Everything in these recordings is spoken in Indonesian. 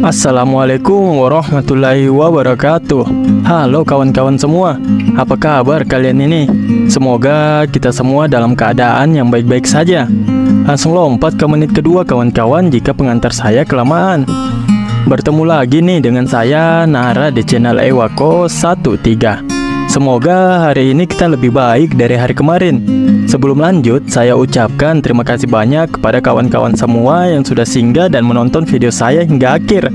Assalamualaikum warahmatullahi wabarakatuh. Halo kawan-kawan semua, apa kabar kalian ini? Semoga kita semua dalam keadaan yang baik-baik saja. Langsung lompat ke menit kedua kawan-kawan jika pengantar saya kelamaan. Bertemu lagi nih dengan saya Nara di channel Ewako 13. Semoga hari ini kita lebih baik dari hari kemarin. Sebelum lanjut, saya ucapkan terima kasih banyak kepada kawan-kawan semua yang sudah singgah dan menonton video saya hingga akhir.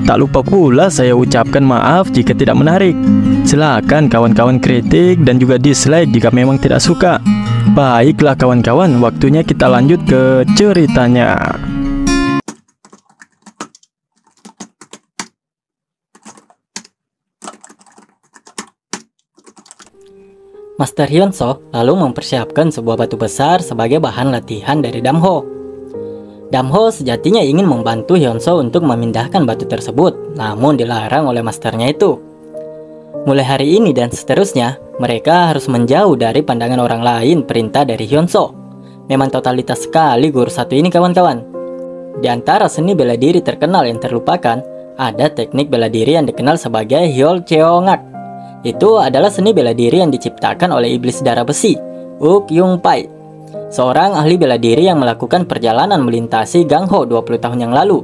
Tak lupa pula saya ucapkan maaf jika tidak menarik. Silakan kawan-kawan kritik dan juga dislike jika memang tidak suka. Baiklah kawan-kawan, waktunya kita lanjut ke ceritanya. Master Hyunso lalu mempersiapkan sebuah batu besar sebagai bahan latihan dari Damho. Damho sejatinya ingin membantu Hyunso untuk memindahkan batu tersebut, namun dilarang oleh masternya itu. Mulai hari ini dan seterusnya, mereka harus menjauh dari pandangan orang lain perintah dari Hyunso. Memang totalitas sekali guru satu ini kawan-kawan. Di antara seni bela diri terkenal yang terlupakan, ada teknik bela diri yang dikenal sebagai Hyol Cheongak. Itu adalah seni bela diri yang diciptakan oleh iblis darah besi, Uk Yung Pai, seorang ahli bela diri yang melakukan perjalanan melintasi Gangho 20 tahun yang lalu.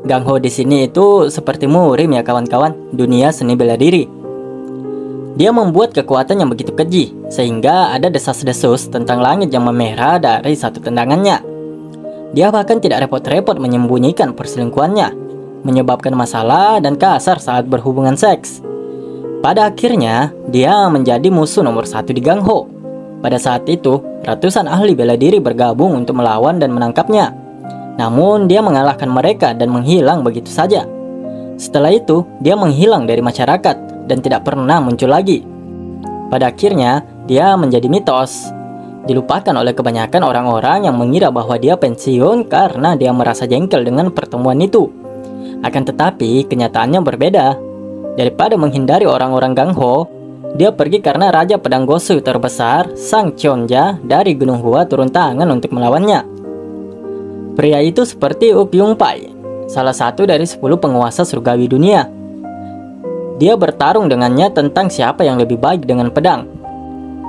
Gangho di sini itu seperti murim ya kawan-kawan, dunia seni bela diri. Dia membuat kekuatan yang begitu keji, sehingga ada desas-desus tentang langit yang memerah dari satu tendangannya. Dia bahkan tidak repot-repot menyembunyikan perselingkuhannya, menyebabkan masalah dan kasar saat berhubungan seks. Pada akhirnya, dia menjadi musuh nomor satu di Gangho. Pada saat itu, ratusan ahli bela diri bergabung untuk melawan dan menangkapnya. Namun, dia mengalahkan mereka dan menghilang begitu saja. Setelah itu, dia menghilang dari masyarakat dan tidak pernah muncul lagi. Pada akhirnya, dia menjadi mitos. Dilupakan oleh kebanyakan orang-orang yang mengira bahwa dia pensiun karena dia merasa jengkel dengan pertemuan itu. Akan tetapi, kenyataannya berbeda. Daripada menghindari orang-orang Gangho, dia pergi karena Raja Pedang Gosu terbesar, Sang Cheonja dari Gunung Hua turun tangan untuk melawannya. Pria itu seperti Uk Yung Pai, salah satu dari 10 penguasa surgawi dunia. Dia bertarung dengannya tentang siapa yang lebih baik dengan pedang.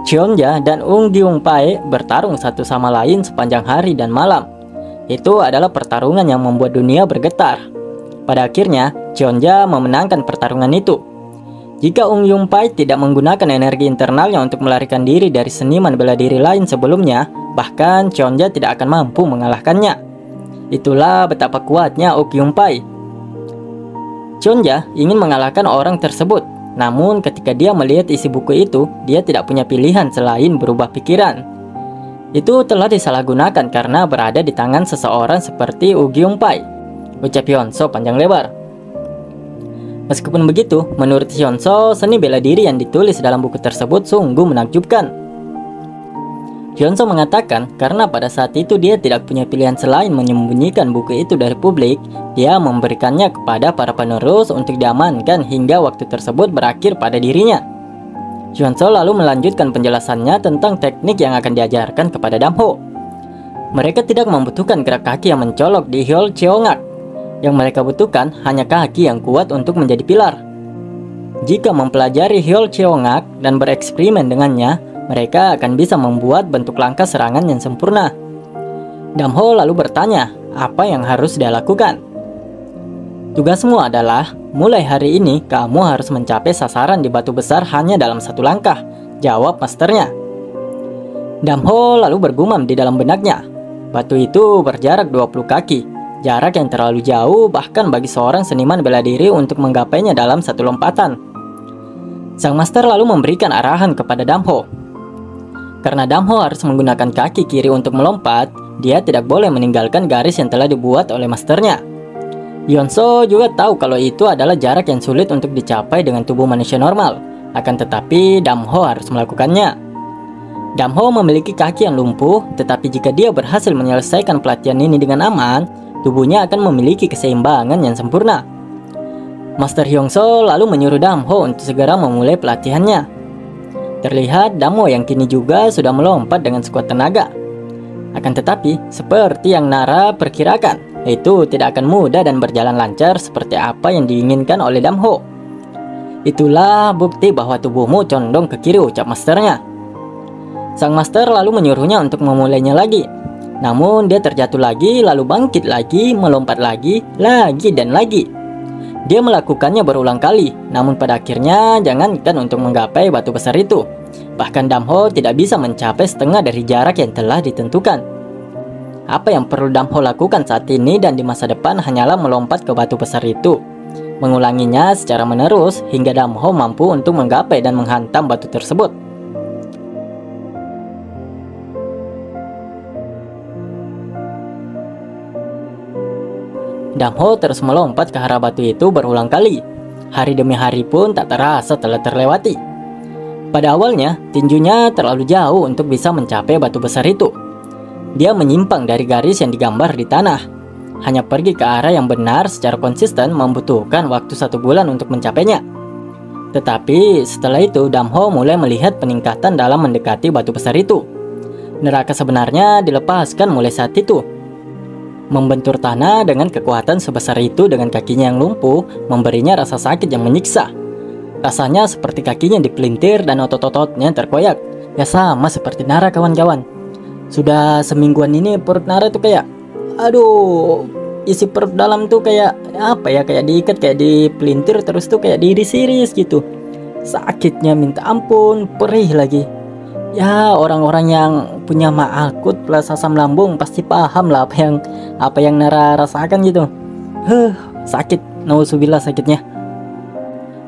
Cheonja dan Ung Yung Pai bertarung satu sama lain sepanjang hari dan malam. Itu adalah pertarungan yang membuat dunia bergetar. Pada akhirnya, Cheonja memenangkan pertarungan itu. Jika Ung Yung Pai tidak menggunakan energi internalnya untuk melarikan diri dari seniman bela diri lain sebelumnya, bahkan Cheonja tidak akan mampu mengalahkannya. Itulah betapa kuatnya Uk Yung Pai. Cheonja ingin mengalahkan orang tersebut, namun ketika dia melihat isi buku itu, dia tidak punya pilihan selain berubah pikiran. Itu telah disalahgunakan karena berada di tangan seseorang seperti Uk Yung Pai, ucap Hyunso panjang lebar. Meskipun begitu, menurut Hyunso, seni bela diri yang ditulis dalam buku tersebut sungguh menakjubkan. Hyunso mengatakan karena pada saat itu dia tidak punya pilihan selain menyembunyikan buku itu dari publik, dia memberikannya kepada para penerus untuk diamankan hingga waktu tersebut berakhir pada dirinya. Hyunso lalu melanjutkan penjelasannya tentang teknik yang akan diajarkan kepada Damho. Mereka tidak membutuhkan gerak kaki yang mencolok di Hyol Cheongak. Yang mereka butuhkan hanya kaki yang kuat untuk menjadi pilar. Jika mempelajari Hyol Cheongak dan bereksperimen dengannya, mereka akan bisa membuat bentuk langkah serangan yang sempurna. Damho lalu bertanya, apa yang harus dia lakukan? Tugasmu adalah, mulai hari ini kamu harus mencapai sasaran di batu besar hanya dalam satu langkah, jawab masternya. Damho lalu bergumam di dalam benaknya, batu itu berjarak 20 kaki. Jarak yang terlalu jauh bahkan bagi seorang seniman bela diri untuk menggapainya dalam satu lompatan. Sang master lalu memberikan arahan kepada Damho. Karena Damho harus menggunakan kaki kiri untuk melompat, dia tidak boleh meninggalkan garis yang telah dibuat oleh masternya. Hyunso juga tahu kalau itu adalah jarak yang sulit untuk dicapai dengan tubuh manusia normal. Akan tetapi Damho harus melakukannya. Damho memiliki kaki yang lumpuh, tetapi jika dia berhasil menyelesaikan pelatihan ini dengan aman, tubuhnya akan memiliki keseimbangan yang sempurna. Master Hyunso lalu menyuruh Damho untuk segera memulai pelatihannya. Terlihat Damho yang kini juga sudah melompat dengan sekuat tenaga. Akan tetapi, seperti yang Nara perkirakan, itu tidak akan mudah dan berjalan lancar seperti apa yang diinginkan oleh Damho. Itulah bukti bahwa tubuhmu condong ke kiri, ucap masternya. Sang master lalu menyuruhnya untuk memulainya lagi. Namun dia terjatuh lagi, lalu bangkit lagi, melompat lagi dan lagi. Dia melakukannya berulang kali, namun pada akhirnya jangankan untuk menggapai batu besar itu. Bahkan Damho tidak bisa mencapai setengah dari jarak yang telah ditentukan. Apa yang perlu Damho lakukan saat ini dan di masa depan hanyalah melompat ke batu besar itu, mengulanginya secara menerus hingga Damho mampu untuk menggapai dan menghantam batu tersebut. Damho terus melompat ke arah batu itu berulang kali. Hari demi hari pun tak terasa telah terlewati. Pada awalnya, tinjunya terlalu jauh untuk bisa mencapai batu besar itu. Dia menyimpang dari garis yang digambar di tanah. Hanya pergi ke arah yang benar secara konsisten membutuhkan waktu 1 bulan untuk mencapainya. Tetapi setelah itu Damho mulai melihat peningkatan dalam mendekati batu besar itu. Neraka sebenarnya dilepaskan mulai saat itu. Membentur tanah dengan kekuatan sebesar itu dengan kakinya yang lumpuh memberinya rasa sakit yang menyiksa. Rasanya seperti kakinya dipelintir dan otot-ototnya terkoyak. Ya sama seperti Nara kawan-kawan. Sudah semingguan ini perut Nara tuh kayak, aduh, isi perut dalam tuh kayak apa ya, kayak diikat, kayak dipelintir terus tuh kayak diiris-iris gitu. Sakitnya minta ampun, perih lagi. Ya orang-orang yang punya ma akut plus asam lambung pasti paham lah apa yang Nara rasakan gitu. Sakit, nauzubillah sakitnya.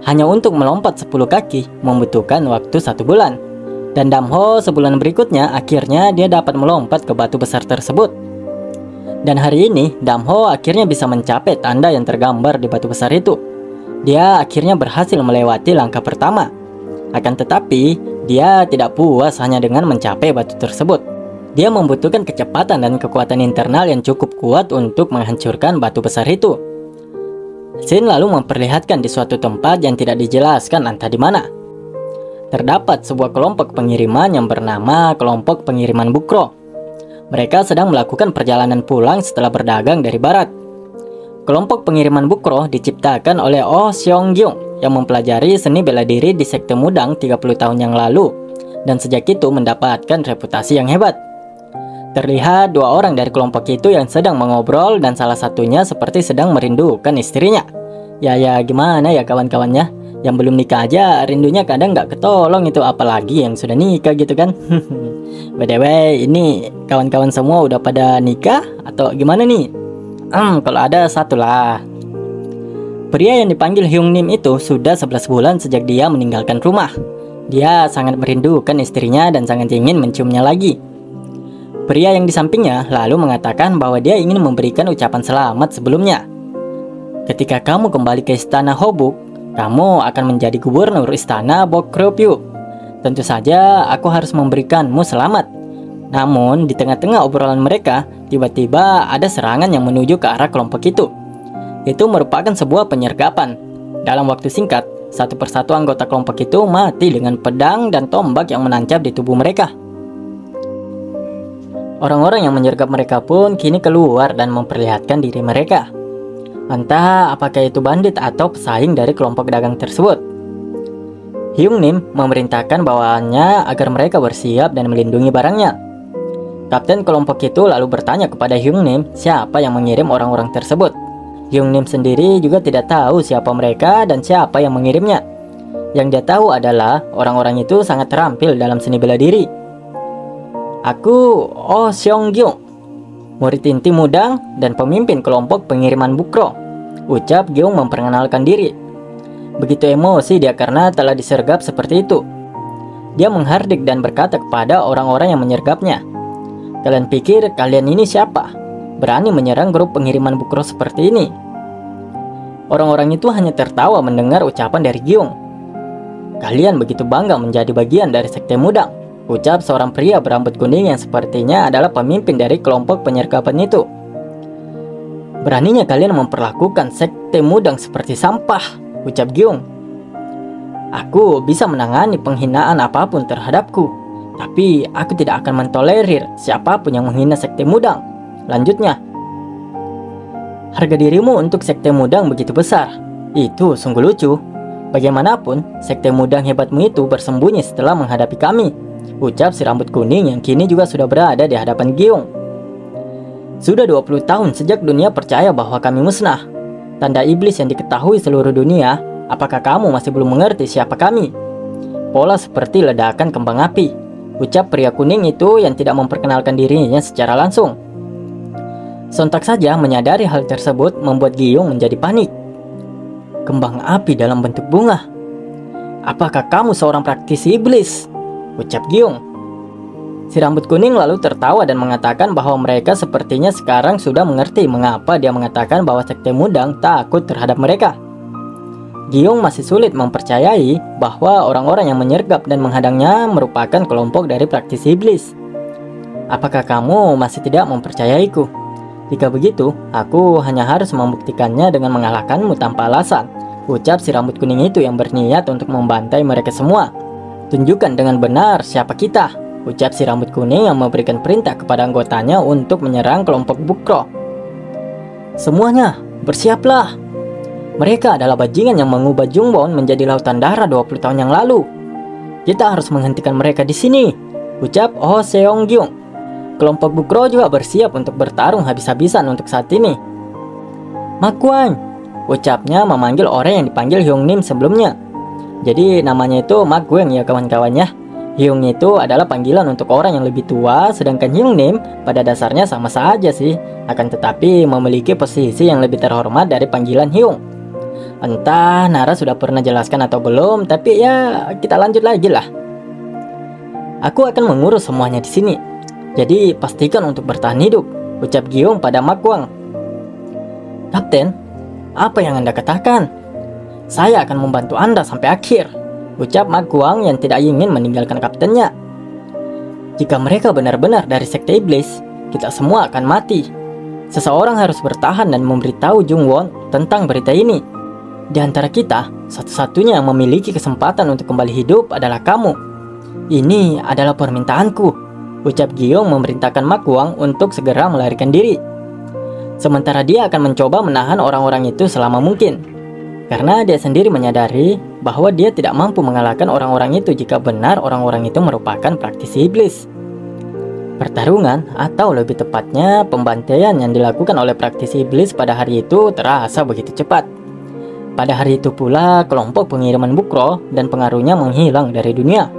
Hanya untuk melompat 10 kaki membutuhkan waktu 1 bulan. Dan Damho sebulan berikutnya akhirnya dia dapat melompat ke batu besar tersebut. Dan hari ini Damho akhirnya bisa mencapai tanda yang tergambar di batu besar itu. Dia akhirnya berhasil melewati langkah pertama. Akan tetapi dia tidak puas hanya dengan mencapai batu tersebut. Dia membutuhkan kecepatan dan kekuatan internal yang cukup kuat untuk menghancurkan batu besar itu. Shin lalu memperlihatkan di suatu tempat yang tidak dijelaskan entah di mana. Terdapat sebuah kelompok pengiriman yang bernama kelompok pengiriman Bukro. Mereka sedang melakukan perjalanan pulang setelah berdagang dari barat. Kelompok pengiriman Bukro diciptakan oleh Oh Seong-gyung yang mempelajari seni bela diri di sekte Mudang 30 tahun yang lalu dan sejak itu mendapatkan reputasi yang hebat. Terlihat 2 orang dari kelompok itu yang sedang mengobrol dan salah satunya seperti sedang merindukan istrinya. Ya gimana ya kawan-kawannya, yang belum nikah aja rindunya kadang nggak ketolong itu, apalagi yang sudah nikah gitu kan. By the way, ini kawan-kawan semua udah pada nikah atau gimana nih? Kalau ada satu lah. Pria yang dipanggil Hyung Nim itu sudah 11 bulan sejak dia meninggalkan rumah. Dia sangat merindukan istrinya dan sangat ingin menciumnya lagi. Pria yang di sampingnya lalu mengatakan bahwa dia ingin memberikan ucapan selamat sebelumnya. Ketika kamu kembali ke istana Hobuk, kamu akan menjadi gubernur istana Bokkryopyu. Tentu saja aku harus memberikanmu selamat. Namun di tengah-tengah obrolan mereka, tiba-tiba ada serangan yang menuju ke arah kelompok itu. Itu merupakan sebuah penyergapan. Dalam waktu singkat, satu persatu anggota kelompok itu mati dengan pedang dan tombak yang menancap di tubuh mereka. Orang-orang yang menyergap mereka pun kini keluar dan memperlihatkan diri mereka. Entah apakah itu bandit atau pesaing dari kelompok dagang tersebut. Hyung Nim memerintahkan bawahannya agar mereka bersiap dan melindungi barangnya. Kapten kelompok itu lalu bertanya kepada Hyung Nim siapa yang mengirim orang-orang tersebut. Hyung Nim sendiri juga tidak tahu siapa mereka dan siapa yang mengirimnya. Yang dia tahu adalah orang-orang itu sangat terampil dalam seni bela diri. Aku Oh Seong-gyung, murid inti Mudang dan pemimpin kelompok pengiriman Bukro, ucap Gyung memperkenalkan diri. Begitu emosi dia karena telah disergap seperti itu. Dia menghardik dan berkata kepada orang-orang yang menyergapnya, kalian pikir kalian ini siapa? Berani menyerang grup pengiriman Bukro seperti ini? Orang-orang itu hanya tertawa mendengar ucapan dari Gyung. Kalian begitu bangga menjadi bagian dari sekte Mudang, ucap seorang pria berambut kuning yang sepertinya adalah pemimpin dari kelompok penyergapan itu. Beraninya kalian memperlakukan sekte Mudang seperti sampah, ucap Gyung. Aku bisa menangani penghinaan apapun terhadapku, tapi aku tidak akan mentolerir siapapun yang menghina Sekte Mudang. Lanjutnya, harga dirimu untuk Sekte Mudang begitu besar. Itu sungguh lucu. Bagaimanapun, Sekte Mudang hebatmu itu bersembunyi setelah menghadapi kami, ucap si rambut kuning yang kini juga sudah berada di hadapan Giung. Sudah 20 tahun sejak dunia percaya bahwa kami musnah, tanda iblis yang diketahui seluruh dunia. Apakah kamu masih belum mengerti siapa kami? Pola seperti ledakan kembang api, ucap pria kuning itu yang tidak memperkenalkan dirinya secara langsung. Sontak saja menyadari hal tersebut membuat Giung menjadi panik. Kembang api dalam bentuk bunga. Apakah kamu seorang praktisi iblis? Ucap Giung. Si rambut kuning lalu tertawa dan mengatakan bahwa mereka sepertinya sekarang sudah mengerti mengapa dia mengatakan bahwa Sekte Mudang takut terhadap mereka. Giung masih sulit mempercayai bahwa orang-orang yang menyergap dan menghadangnya merupakan kelompok dari praktisi iblis. Apakah kamu masih tidak mempercayaiku? Jika begitu, aku hanya harus membuktikannya dengan mengalahkanmu tanpa alasan, ucap si rambut kuning itu yang berniat untuk membantai mereka semua. Tunjukkan dengan benar siapa kita, ucap si rambut kuning yang memberikan perintah kepada anggotanya untuk menyerang kelompok Bukro. Semuanya, bersiaplah. Mereka adalah bajingan yang mengubah Jungbon menjadi lautan darah 20 tahun yang lalu. Kita harus menghentikan mereka di sini, ucap Oh Seong-gyung. Kelompok Bukro juga bersiap untuk bertarung habis-habisan untuk saat ini. Makwang, ucapnya memanggil orang yang dipanggil Hyung Nim sebelumnya. Jadi namanya itu Makwang ya kawan-kawannya. Hyung itu adalah panggilan untuk orang yang lebih tua, sedangkan Hyung Nim pada dasarnya sama saja sih, akan tetapi memiliki posisi yang lebih terhormat dari panggilan Hyung. Entah Nara sudah pernah jelaskan atau belum, tapi ya kita lanjut lagi lah. Aku akan mengurus semuanya di sini. Jadi pastikan untuk bertahan hidup, ucap Giung pada Makwang. Kapten, apa yang Anda katakan? Saya akan membantu Anda sampai akhir, ucap Makwang yang tidak ingin meninggalkan kaptennya. Jika mereka benar-benar dari Sekte Iblis, kita semua akan mati. Seseorang harus bertahan dan memberitahu Jungwon tentang berita ini. Di antara kita, satu-satunya yang memiliki kesempatan untuk kembali hidup adalah kamu. Ini adalah permintaanku, ucap Giung memerintahkan Makwang untuk segera melarikan diri. Sementara dia akan mencoba menahan orang-orang itu selama mungkin. Karena dia sendiri menyadari bahwa dia tidak mampu mengalahkan orang-orang itu jika benar orang-orang itu merupakan praktisi iblis. Pertarungan, atau lebih tepatnya pembantaian yang dilakukan oleh praktisi iblis pada hari itu terasa begitu cepat. Pada hari itu pula, kelompok pengiriman Bukro dan pengaruhnya menghilang dari dunia.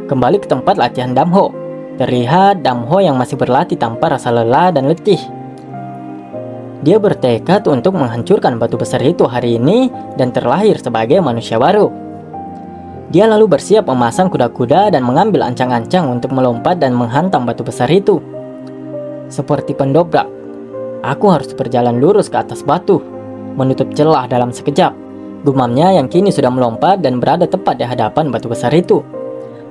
Kembali ke tempat latihan Damho, terlihat Damho yang masih berlatih tanpa rasa lelah dan letih. Dia bertekad untuk menghancurkan batu besar itu hari ini dan terlahir sebagai manusia baru. Dia lalu bersiap memasang kuda-kuda dan mengambil ancang-ancang untuk melompat dan menghantam batu besar itu. Seperti pendobrak, aku harus berjalan lurus ke atas batu, menutup celah dalam sekejap, gumamnya yang kini sudah melompat dan berada tepat di hadapan batu besar itu.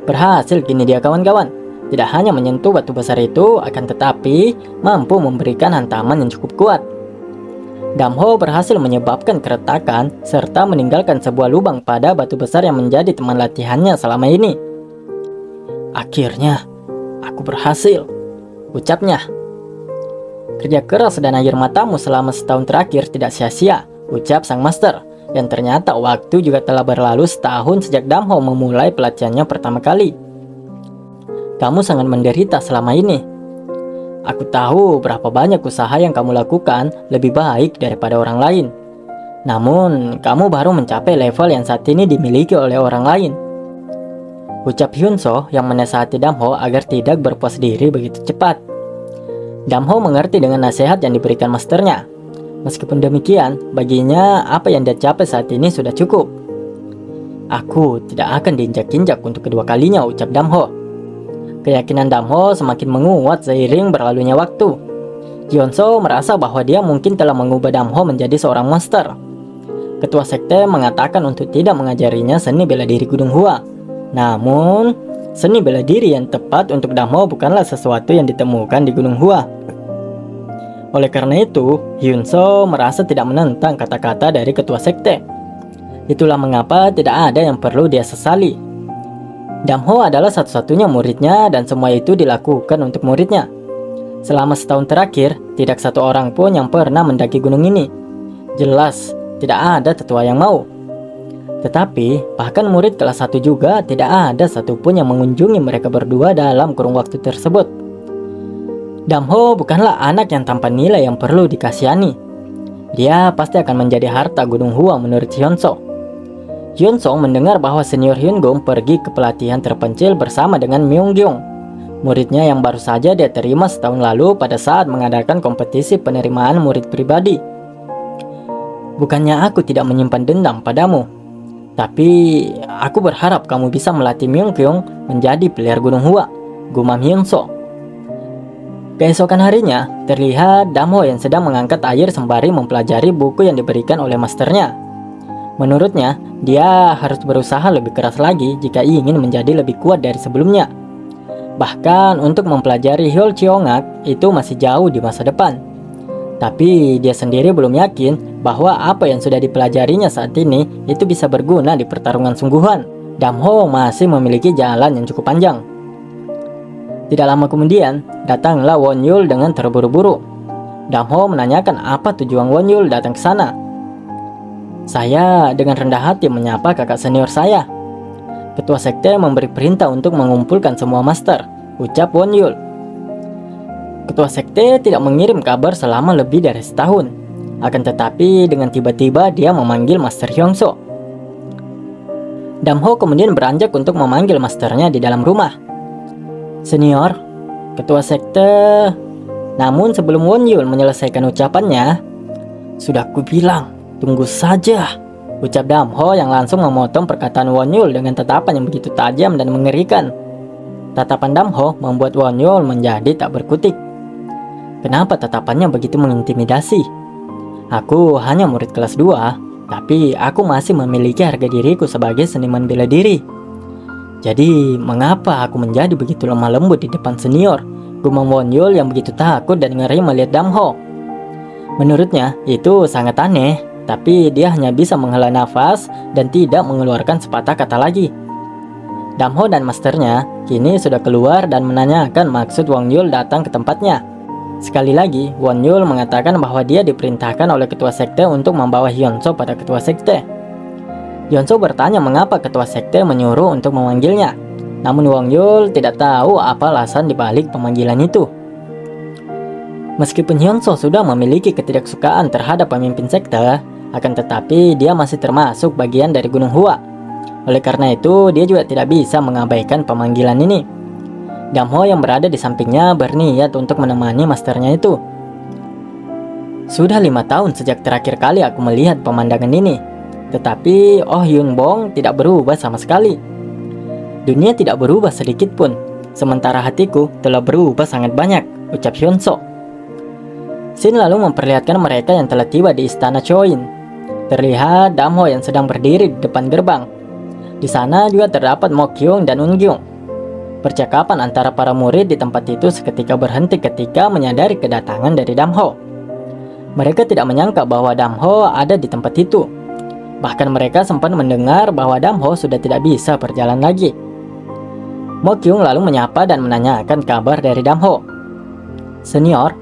Berhasil kini dia kawan-kawan, tidak hanya menyentuh batu besar itu, akan tetapi mampu memberikan hantaman yang cukup kuat. Damho berhasil menyebabkan keretakan serta meninggalkan sebuah lubang pada batu besar yang menjadi teman latihannya selama ini. Akhirnya, aku berhasil, ucapnya. Kerja keras dan air matamu selama setahun terakhir tidak sia-sia, ucap sang master. Dan ternyata waktu juga telah berlalu setahun sejak Damho memulai pelatihannya pertama kali. Kamu sangat menderita selama ini. Aku tahu berapa banyak usaha yang kamu lakukan lebih baik daripada orang lain. Namun, kamu baru mencapai level yang saat ini dimiliki oleh orang lain. Ucap Hyunso yang menasihati Damho agar tidak berpuas diri begitu cepat. Damho mengerti dengan nasihat yang diberikan masternya. Meskipun demikian, baginya apa yang dia capai saat ini sudah cukup. Aku tidak akan diinjak-injak untuk kedua kalinya, ucap Damho. Keyakinan Damho semakin menguat seiring berlalunya waktu. Hyunso merasa bahwa dia mungkin telah mengubah Damho menjadi seorang monster. Ketua sekte mengatakan untuk tidak mengajarinya seni bela diri Gunung Hua. Namun, seni bela diri yang tepat untuk Damho bukanlah sesuatu yang ditemukan di Gunung Hua. Oleh karena itu, Hyunso merasa tidak menentang kata-kata dari ketua sekte. Itulah mengapa tidak ada yang perlu dia sesali. Damho adalah satu-satunya muridnya dan semua itu dilakukan untuk muridnya. Selama setahun terakhir, tidak satu orang pun yang pernah mendaki gunung ini. Jelas, tidak ada tetua yang mau. Tetapi, bahkan murid kelas 1 juga tidak ada satupun yang mengunjungi mereka berdua dalam kurun waktu tersebut. Damho bukanlah anak yang tanpa nilai yang perlu dikasihani. Dia pasti akan menjadi harta Gunung Hua menurut Hyunso. Hyunso mendengar bahwa senior Hyunggung pergi ke pelatihan terpencil bersama dengan Myunggyong, muridnya yang baru saja dia terima setahun lalu pada saat mengadakan kompetisi penerimaan murid pribadi. Bukannya aku tidak menyimpan dendam padamu, tapi aku berharap kamu bisa melatih Myunggyong menjadi pelihara Gunung Hua, gumam Hyunso. Keesokan harinya, terlihat Damho yang sedang mengangkat air sembari mempelajari buku yang diberikan oleh masternya. Menurutnya, dia harus berusaha lebih keras lagi jika ingin menjadi lebih kuat dari sebelumnya. Bahkan untuk mempelajari Hyol Cheongak itu masih jauh di masa depan. Tapi dia sendiri belum yakin bahwa apa yang sudah dipelajarinya saat ini itu bisa berguna di pertarungan sungguhan. Damho masih memiliki jalan yang cukup panjang. Tidak lama kemudian, datanglah Won Yul dengan terburu-buru. Damho menanyakan apa tujuan Won Yul datang ke sana. Saya dengan rendah hati menyapa kakak senior saya. Ketua sekte memberi perintah untuk mengumpulkan semua master, ucap Won Yul. Ketua sekte tidak mengirim kabar selama lebih dari setahun. Akan tetapi dengan tiba-tiba dia memanggil Master Hyungso. Damho kemudian beranjak untuk memanggil masternya di dalam rumah. Senior, ketua sekte. Namun sebelum Won Yul menyelesaikan ucapannya, sudah kubilang, tunggu saja, ucap Damho yang langsung memotong perkataan Won Yul dengan tatapan yang begitu tajam dan mengerikan. Tatapan Damho membuat Won Yul menjadi tak berkutik. Kenapa tatapannya begitu mengintimidasi? Aku hanya murid kelas 2, tapi aku masih memiliki harga diriku sebagai seniman bela diri. Jadi, mengapa aku menjadi begitu lemah lembut di depan senior? Gumam Won Yul yang begitu takut dan ngeri melihat Damho. Menurutnya, itu sangat aneh. Tapi dia hanya bisa menghela nafas dan tidak mengeluarkan sepatah kata lagi. Damho dan masternya kini sudah keluar dan menanyakan maksud Won Yul datang ke tempatnya. Sekali lagi, Won Yul mengatakan bahwa dia diperintahkan oleh ketua sekte untuk membawa Hyunso pada ketua sekte. Hyunso bertanya mengapa ketua sekte menyuruh untuk memanggilnya. Namun Won Yul tidak tahu apa alasan dibalik pemanggilan itu. Meskipun Hyunso sudah memiliki ketidaksukaan terhadap pemimpin sekte, akan tetapi dia masih termasuk bagian dari Gunung Hua. Oleh karena itu, dia juga tidak bisa mengabaikan pemanggilan ini. Damho yang berada di sampingnya berniat untuk menemani masternya itu. Sudah 5 tahun sejak terakhir kali aku melihat pemandangan ini. Tetapi Oh Hyun Bong tidak berubah sama sekali. Dunia tidak berubah sedikit pun. Sementara hatiku telah berubah sangat banyak, ucap Hyunso. Shin lalu memperlihatkan mereka yang telah tiba di istana Choin. Terlihat Damho yang sedang berdiri di depan gerbang. Di sana juga terdapat Mokyung dan Ungyung. Percakapan antara para murid di tempat itu seketika berhenti ketika menyadari kedatangan dari Damho. Mereka tidak menyangka bahwa Damho ada di tempat itu. Bahkan mereka sempat mendengar bahwa Damho sudah tidak bisa berjalan lagi. Mokyung lalu menyapa dan menanyakan kabar dari Damho. Senior,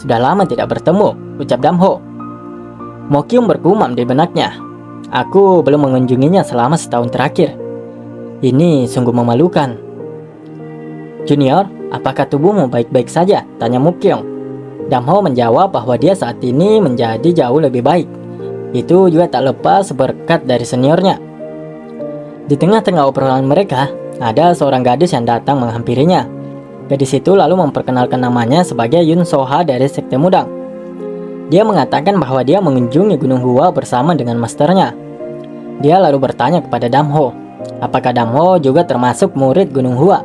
sudah lama tidak bertemu, ucap Damho. Mokyung bergumam di benaknya. Aku belum mengunjunginya selama setahun terakhir. Ini sungguh memalukan. Junior, apakah tubuhmu baik-baik saja? Tanya Mokyung. Damho menjawab bahwa dia saat ini menjadi jauh lebih baik. Itu juga tak lepas berkat dari seniornya. Di tengah-tengah obrolan mereka, ada seorang gadis yang datang menghampirinya. Gadis itu lalu memperkenalkan namanya sebagai Yun Soha dari Sekte Mudang. Dia mengatakan bahwa dia mengunjungi Gunung Hua bersama dengan masternya. Dia lalu bertanya kepada Damho, apakah Damho juga termasuk murid Gunung Hua?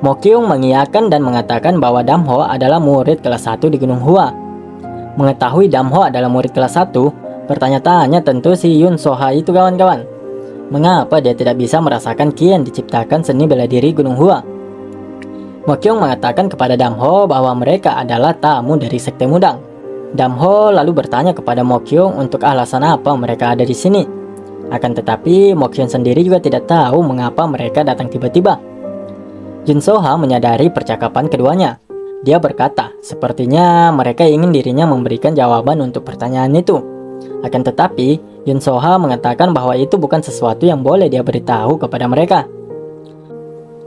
Mokyung mengiyakan dan mengatakan bahwa Damho adalah murid kelas 1 di Gunung Hua. Mengetahui Damho adalah murid kelas 1, bertanya-tanya tentu si Yun Soha itu kawan-kawan. Mengapa dia tidak bisa merasakan ki yang diciptakan seni bela diri Gunung Hua? Mokyung mengatakan kepada Damho bahwa mereka adalah tamu dari Sekte Mudang. Damho lalu bertanya kepada Mokyung untuk alasan apa mereka ada di sini. Akan tetapi, Mokhyun sendiri juga tidak tahu mengapa mereka datang tiba-tiba. Jun So-ha menyadari percakapan keduanya. Dia berkata, sepertinya mereka ingin dirinya memberikan jawaban untuk pertanyaan itu. Akan tetapi, Jun So-ha mengatakan bahwa itu bukan sesuatu yang boleh dia beritahu kepada mereka.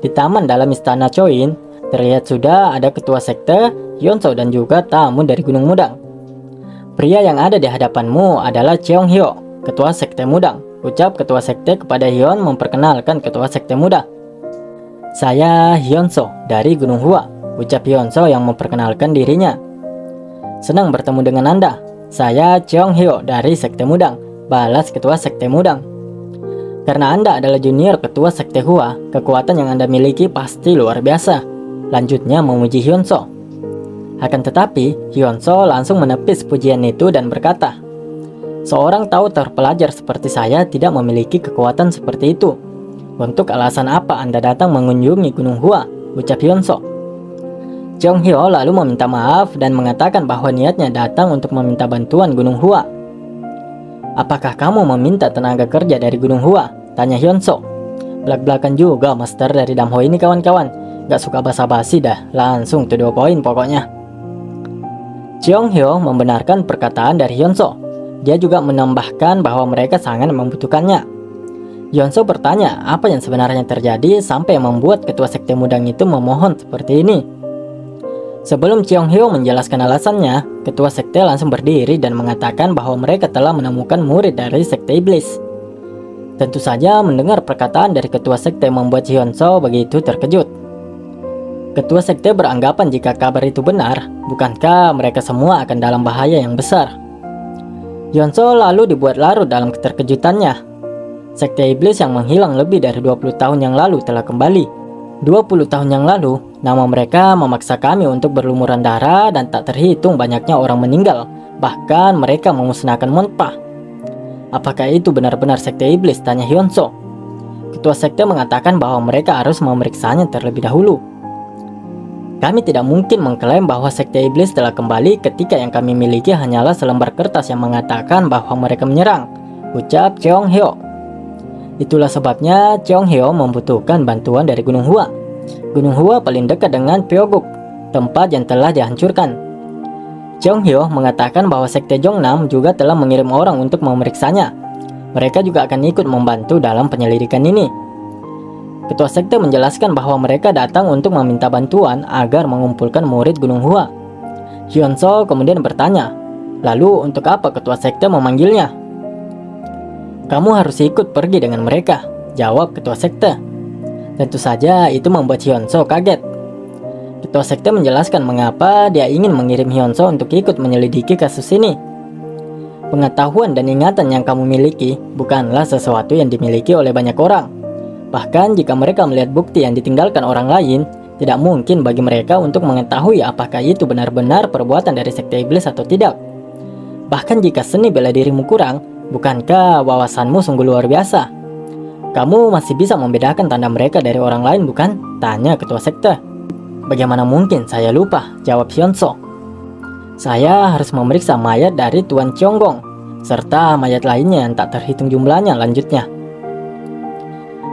Di taman dalam istana Choin, terlihat sudah ada ketua sekte, Hyun-so dan juga tamu dari Gunung Mudang. Pria yang ada di hadapanmu adalah Cheong Hyo, ketua sekte Mudang, ucap ketua sekte kepada Hyun memperkenalkan ketua sekte muda. Saya Hyun-so dari Gunung Hua, ucap Hyun-so yang memperkenalkan dirinya. Senang bertemu dengan Anda. Saya Cheong Hyo dari sekte Mudang, balas ketua sekte Mudang. Karena Anda adalah junior ketua sekte Hua, kekuatan yang Anda miliki pasti luar biasa. Lanjutnya memuji Hyun-so. Akan tetapi, Hyun-so langsung menepis pujian itu dan berkata, seorang tahu terpelajar seperti saya tidak memiliki kekuatan seperti itu. Untuk alasan apa Anda datang mengunjungi Gunung Hua? Ucap Hyun-so. Cheong Hyo lalu meminta maaf dan mengatakan bahwa niatnya datang untuk meminta bantuan Gunung Hua. Apakah kamu meminta tenaga kerja dari Gunung Hua? Tanya Hyun-so. Belak-belakan juga master dari Damho ini kawan-kawan. Gak suka basa-basi dah, langsung to the point pokoknya. Cheong Hyo membenarkan perkataan dari Hyun-so. Dia juga menambahkan bahwa mereka sangat membutuhkannya. Hyun-so bertanya apa yang sebenarnya terjadi sampai membuat ketua sekte Mudang itu memohon seperti ini. Sebelum Cheong Hyo menjelaskan alasannya, ketua sekte langsung berdiri dan mengatakan bahwa mereka telah menemukan murid dari sekte iblis. Tentu saja mendengar perkataan dari ketua sekte membuat Hyun-so begitu terkejut. Ketua sekte beranggapan jika kabar itu benar, bukankah mereka semua akan dalam bahaya yang besar? Hyun-so lalu dibuat larut dalam keterkejutannya. Sekte iblis yang menghilang lebih dari 20 tahun yang lalu telah kembali. 20 tahun yang lalu, nama mereka memaksa kami untuk berlumuran darah dan tak terhitung banyaknya orang meninggal. Bahkan mereka memusnahkan Monpa. Apakah itu benar-benar sekte iblis? Tanya Hyun-so. Ketua sekte mengatakan bahwa mereka harus memeriksanya terlebih dahulu. Kami tidak mungkin mengklaim bahwa sekte iblis telah kembali ketika yang kami miliki hanyalah selembar kertas yang mengatakan bahwa mereka menyerang, ucap Cheong Hyo. Itulah sebabnya Cheong Hyo membutuhkan bantuan dari Gunung Hua. Gunung Hua paling dekat dengan Pyeongguk, tempat yang telah dihancurkan. Cheong Hyo mengatakan bahwa sekte Jongnam juga telah mengirim orang untuk memeriksanya. Mereka juga akan ikut membantu dalam penyelidikan ini. Ketua sekte menjelaskan bahwa mereka datang untuk meminta bantuan agar mengumpulkan murid Gunung Hua. Hyun-so kemudian bertanya, lalu untuk apa ketua sekte memanggilnya? Kamu harus ikut pergi dengan mereka, jawab ketua sekte. Tentu saja itu membuat Hyun-so kaget. Ketua sekte menjelaskan mengapa dia ingin mengirim Hyun-so untuk ikut menyelidiki kasus ini. Pengetahuan dan ingatan yang kamu miliki bukanlah sesuatu yang dimiliki oleh banyak orang. Bahkan jika mereka melihat bukti yang ditinggalkan orang lain, tidak mungkin bagi mereka untuk mengetahui apakah itu benar-benar perbuatan dari sekte iblis atau tidak. Bahkan jika seni bela dirimu kurang, bukankah wawasanmu sungguh luar biasa? Kamu masih bisa membedakan tanda mereka dari orang lain, bukan? Tanya ketua sekte. Bagaimana mungkin saya lupa? Jawab Hyun-so. Saya harus memeriksa mayat dari Tuan Cheonggong, serta mayat lainnya yang tak terhitung jumlahnya, lanjutnya.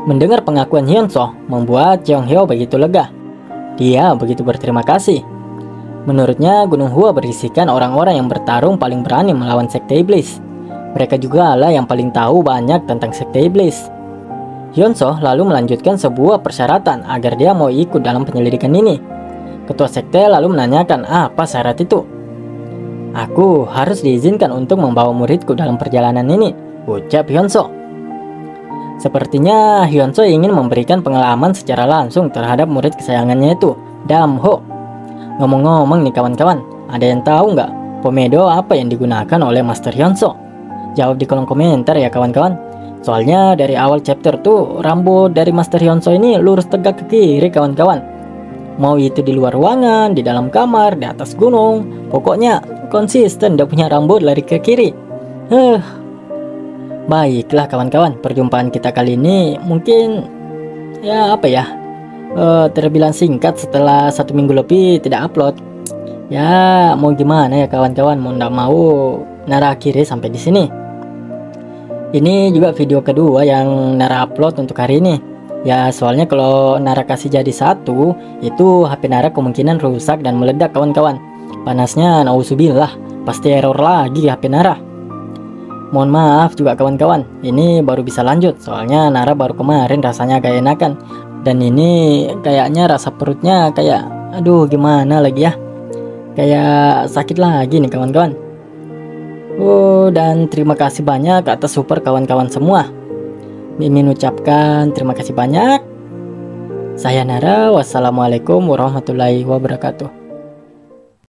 Mendengar pengakuan Hyun-so membuat Cheong Hyo begitu lega. Dia begitu berterima kasih. Menurutnya Gunung Hua berisikan orang-orang yang bertarung paling berani melawan sekte iblis. Mereka juga lah yang paling tahu banyak tentang sekte iblis. Hyun-so lalu melanjutkan sebuah persyaratan agar dia mau ikut dalam penyelidikan ini. Ketua sekte lalu menanyakan apa syarat itu. Aku harus diizinkan untuk membawa muridku dalam perjalanan ini, ucap Hyun-so. Sepertinya Hyun-so ingin memberikan pengalaman secara langsung terhadap murid kesayangannya itu, Damho. Ngomong-ngomong nih kawan-kawan, ada yang tahu nggak pomedo apa yang digunakan oleh Master Hyun-so? Jawab di kolom komentar ya kawan-kawan. Soalnya dari awal chapter tuh rambut dari Master Hyun-so ini lurus tegak ke kiri kawan-kawan. Mau itu di luar ruangan, di dalam kamar, di atas gunung, pokoknya konsisten dia punya rambut lari ke kiri. Baiklah kawan-kawan, perjumpaan kita kali ini mungkin ya apa ya, terbilang singkat setelah 1 minggu lebih tidak upload. Ya mau gimana ya kawan-kawan, mau ndak mau nara akhirnya sampai di sini. Ini juga video kedua yang Nara upload untuk hari ini. Ya soalnya kalau Nara kasih jadi satu, itu HP Nara kemungkinan rusak dan meledak kawan-kawan. Panasnya nauzubillah, pasti error lagi HP Nara. Mohon maaf juga kawan-kawan, ini baru bisa lanjut soalnya Nara baru kemarin rasanya agak enakan. Dan ini kayaknya rasa perutnya kayak aduh gimana lagi ya, kayak sakit lagi nih kawan-kawan. Dan terima kasih banyak atas support kawan-kawan semua. Mimin ucapkan terima kasih banyak. Saya Nara, wassalamualaikum warahmatullahi wabarakatuh.